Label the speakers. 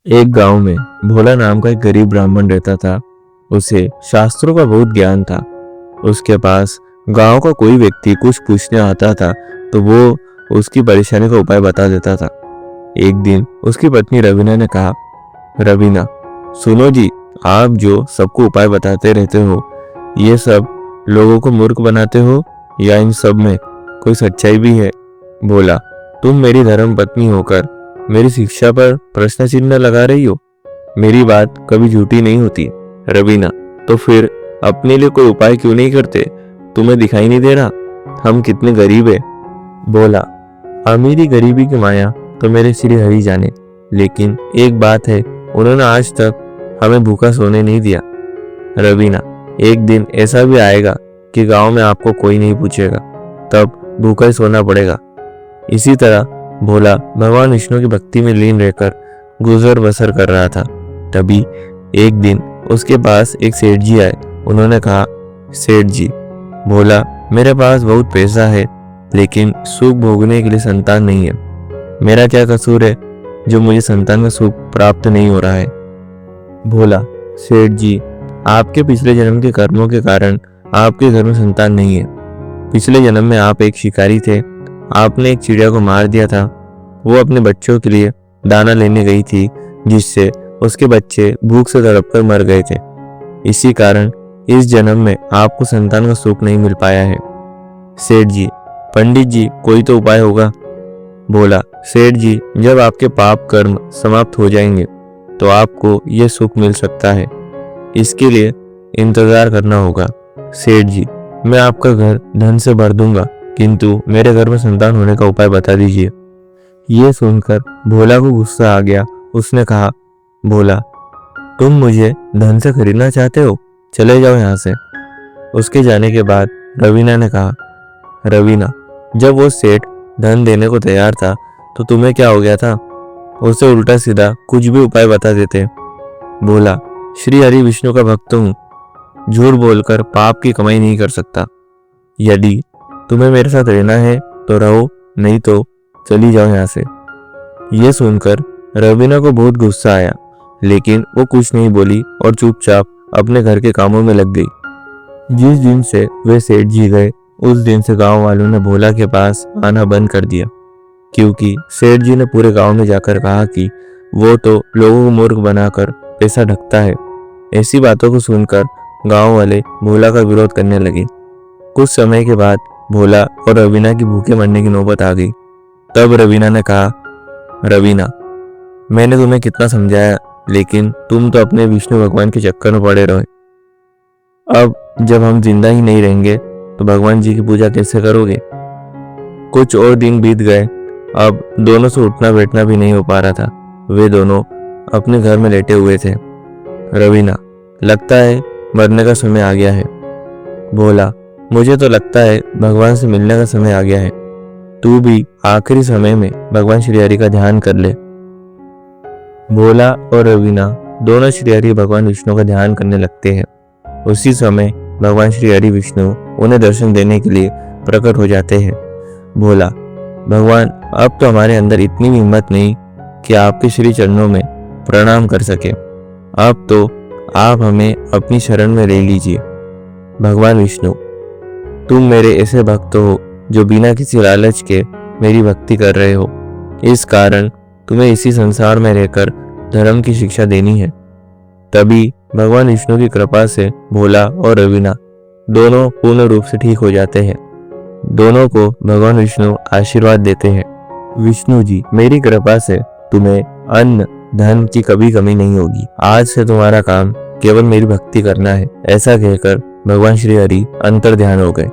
Speaker 1: एक गांव में भोला नाम का एक गरीब ब्राह्मण रहता था। उसे शास्त्रों का बहुत ज्ञान था। उसके पास गांव का कोई व्यक्ति कुछ पूछने आता था तो वो उसकी परेशानी का उपाय बता देता था। एक दिन उसकी पत्नी रवीना ने कहा, रवीना, सुनो जी, आप जो सबको उपाय बताते रहते हो, ये सब लोगों को मूर्ख बनाते हो या इन सब में कोई सच्चाई भी है? बोला, तुम मेरी धर्म पत्नी होकर मेरी शिक्षा पर प्रश्न चिन्ह लगा रही हो। मेरी बात कभी झूठी नहीं होती। रवीना, तो फिर अपने लिए कोई उपाय क्यों नहीं करते? तुम्हें दिखाई नहीं दे रहा हम कितने गरीब है? बोला, अमीरी गरीबी की माया तो मेरे श्री हरि जाने, लेकिन एक बात है, उन्होंने आज तक हमें भूखा सोने नहीं दिया। रवीना, एक दिन ऐसा भी आएगा कि गांव में आपको कोई नहीं पूछेगा, तब भूखा ही सोना पड़ेगा। इसी तरह भोला भगवान विष्णु की भक्ति में लीन रहकर गुजर बसर कर रहा था। तभी एक दिन उसके पास एक सेठ जी आए। उन्होंने कहा, सेठ जी, भोला, मेरे पास बहुत पैसा है लेकिन सुख भोगने के लिए संतान नहीं है। मेरा क्या कसूर है जो मुझे संतान का सुख प्राप्त नहीं हो रहा है? भोला, सेठ जी, आपके पिछले जन्म के कर्मों के कारण आपके घर में संतान नहीं है। पिछले जन्म में आप एक शिकारी थे। आपने एक चिड़िया को मार दिया था। वो अपने बच्चों के लिए दाना लेने गई थी, जिससे उसके बच्चे भूख से तड़पकर मर गए थे। इसी कारण इस जन्म में आपको संतान का सुख नहीं मिल पाया है। सेठ जी, पंडित जी, कोई तो उपाय होगा। बोला, सेठ जी, जब आपके पाप कर्म समाप्त हो जाएंगे तो आपको यह सुख मिल सकता है। इसके लिए इंतजार करना होगा। सेठ जी, मैं आपका घर धन से भर दूंगा, किंतु मेरे घर में संतान होने का उपाय बता दीजिए। ये सुनकर भोला को गुस्सा आ गया। उसने कहा, भोला, तुम मुझे धन से खरीदना चाहते हो? चले जाओ यहाँ से। उसके जाने के बाद रवीना ने कहा, रवीना, जब वो सेठ धन देने को तैयार था तो तुम्हें क्या हो गया था? उसे उल्टा सीधा कुछ भी उपाय बता देते। बोला, श्री हरि विष्णु का भक्त हूँ, झूठ बोलकर पाप की कमाई नहीं कर सकता। यदि तुम्हें मेरे साथ रहना है तो रहो, नहीं तो चली जाओ यहाँ से। यह सुनकर रवीना को बहुत गुस्सा आया, लेकिन वो कुछ नहीं बोली और चुपचाप अपने घर के कामों में लग गई। जिस दिन से वे सेठ जी गए, उस दिन से गांव वालों ने भोला के पास आना बंद कर दिया, क्योंकि सेठ जी ने पूरे गांव में जाकर कहा कि वो तो लोगों को मूर्ख बनाकर पैसा ढकता है। ऐसी बातों को सुनकर गांव वाले भोला का विरोध करने लगे। कुछ समय के बाद भोला और रवीना की भूखे मरने की नौबत आ गई। तब रवीना ने कहा, रवीना, मैंने तुम्हें कितना समझाया, लेकिन तुम तो अपने विष्णु भगवान के चक्कर में पड़े रहे। अब जब हम जिंदा ही नहीं रहेंगे तो भगवान जी की पूजा कैसे करोगे? कुछ और दिन बीत गए। अब दोनों से उठना बैठना भी नहीं हो पा रहा था। वे दोनों अपने घर में लेटे हुए थे। रवीना, लगता है मरने का समय आ गया है। भोला, मुझे तो लगता है भगवान से मिलने का समय आ गया है। तू भी आखिरी समय में भगवान श्री हरि का ध्यान कर ले। भोला और रवीना दोनों श्री हरि भगवान विष्णु का ध्यान करने लगते हैं। उसी समय भगवान श्री हरि विष्णु उन्हें दर्शन देने के लिए प्रकट हो जाते हैं। भोला, भगवान, अब तो हमारे अंदर इतनी भी हिम्मत नहीं कि आपके श्री चरणों में प्रणाम कर सके। अब तो आप हमें अपनी शरण में ले लीजिए। भगवान विष्णु, तुम मेरे ऐसे भक्त हो जो बिना किसी लालच के मेरी भक्ति कर रहे हो। इस कारण तुम्हें इसी संसार में रहकर धर्म की शिक्षा देनी है। तभी भगवान विष्णु की कृपा से भोला और रवीना दोनों पूर्ण रूप से ठीक हो जाते हैं। दोनों को भगवान विष्णु आशीर्वाद देते हैं, विष्णु जी, मेरी कृपा से तुम्हें अन्न धन की कभी कमी नहीं होगी। आज से तुम्हारा काम केवल मेरी भक्ति करना है। ऐसा कहकर भगवान श्री हरि अंतर ध्यान हो गए।